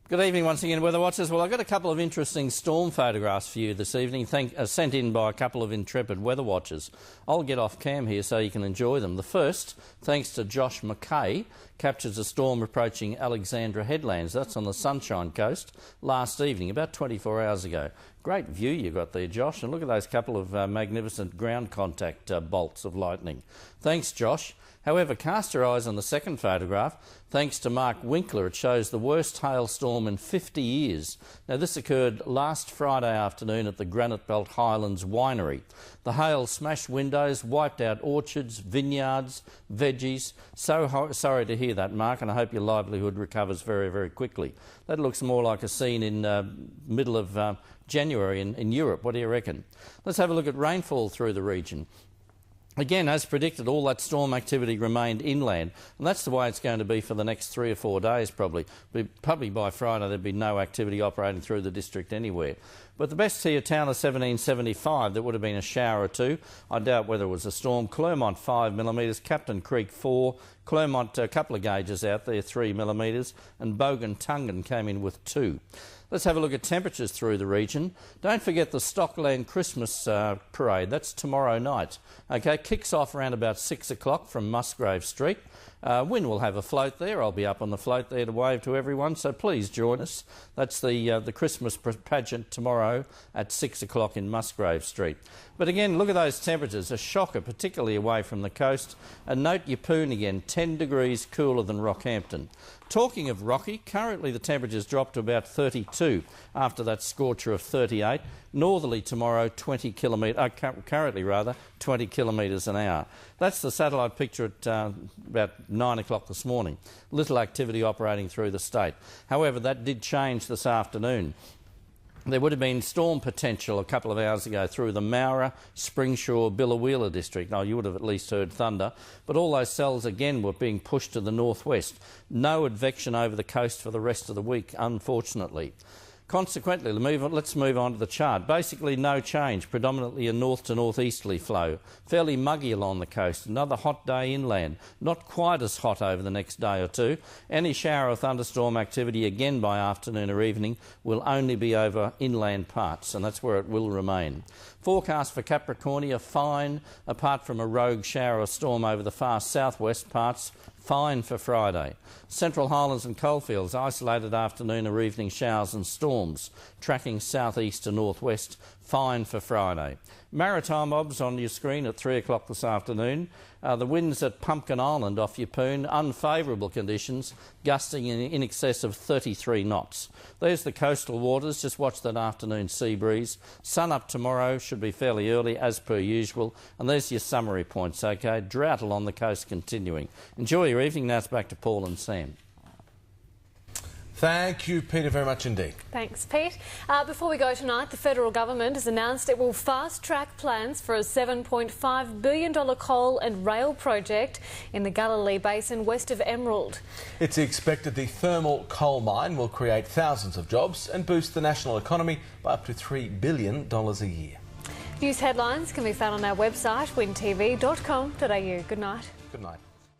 Good evening once again, Weather Watchers. Well, I've got a couple of interesting storm photographs for you this evening, sent in by a couple of intrepid weather watchers. I'll get off cam here so you can enjoy them. The first, thanks to Josh Mackay, captures a storm approaching Alexandra Headlands. That's on the Sunshine Coast last evening, about 24 hours ago. Great view you got there, Josh, and look at those couple of magnificent ground contact bolts of lightning. Thanks, Josh. However, cast your eyes on the second photograph. Thanks to Mark Winkler, it shows the worst hailstorm in 50 years. Now, this occurred last Friday afternoon at the Granite Belt Highlands Winery. The hail smashed windows, wiped out orchards, vineyards, veggies. So sorry to hear that, Mark, and I hope your livelihood recovers very, very quickly. That looks more like a scene in middle of January in Europe. What do you reckon? Let's have a look at rainfall through the region. Again, as predicted, all that storm activity remained inland, and that's the way it's going to be for the next 3 or 4 days probably. Probably by Friday there'd be no activity operating through the district anywhere. But the best here, town of 1775, there would have been a shower or two. I doubt whether it was a storm. Clermont 5 millimetres, Captain Creek 4, Clermont a couple of gauges out there, 3 millimetres, and Bogan Tungan came in with 2. Let's have a look at temperatures through the region. Don't forget the Stockland Christmas parade. That's tomorrow night. Okay, kicks off around about 6 o'clock from Musgrave Street. Win will have a float there. I'll be up on the float there to wave to everyone, so please join us. That's the Christmas pageant tomorrow at 6 o'clock in Musgrave Street. But again, look at those temperatures. A shocker, particularly away from the coast. And note Yeppoon again, 10 degrees cooler than Rockhampton. Talking of Rocky, currently the temperatures dropped to about 32 after that scorcher of 38. Northerly tomorrow, currently 20 kilometres an hour. That's the satellite picture at about 9 o'clock this morning. Little activity operating through the state. However, that did change this afternoon. There would have been storm potential a couple of hours ago through the Mowra, Springshaw, Biloela district. Now, you would have at least heard thunder, but all those cells again were being pushed to the northwest. No advection over the coast for the rest of the week, unfortunately. Consequently, let's move on to the chart. Basically no change, predominantly a north to northeasterly flow. Fairly muggy along the coast. Another hot day inland. Not quite as hot over the next day or two. Any shower or thunderstorm activity again by afternoon or evening will only be over inland parts, and that's where it will remain. Forecast for Capricornia, fine, apart from a rogue shower or storm over the far southwest parts. Fine for Friday. Central Highlands and Coalfields, isolated afternoon or evening showers and storms. Tracking southeast to northwest, fine for Friday. Maritime obs on your screen at 3 o'clock this afternoon. The winds at Pumpkin Island off Yeppoon, unfavourable conditions, gusting in excess of 33 knots. There's the coastal waters, just watch that afternoon sea breeze. Sun up tomorrow, should be fairly early as per usual. And there's your summary points, okay? Drought along the coast continuing. Enjoy your evening. Now it's back to Paul and Sam. Thank you, Peter, very much indeed. Thanks, Pete. Before we go tonight, the federal government has announced it will fast-track plans for a $7.5 billion coal and rail project in the Galilee Basin west of Emerald. It's expected the thermal coal mine will create thousands of jobs and boost the national economy by up to $3 billion a year. News headlines can be found on our website, wintv.com.au. Good night. Good night.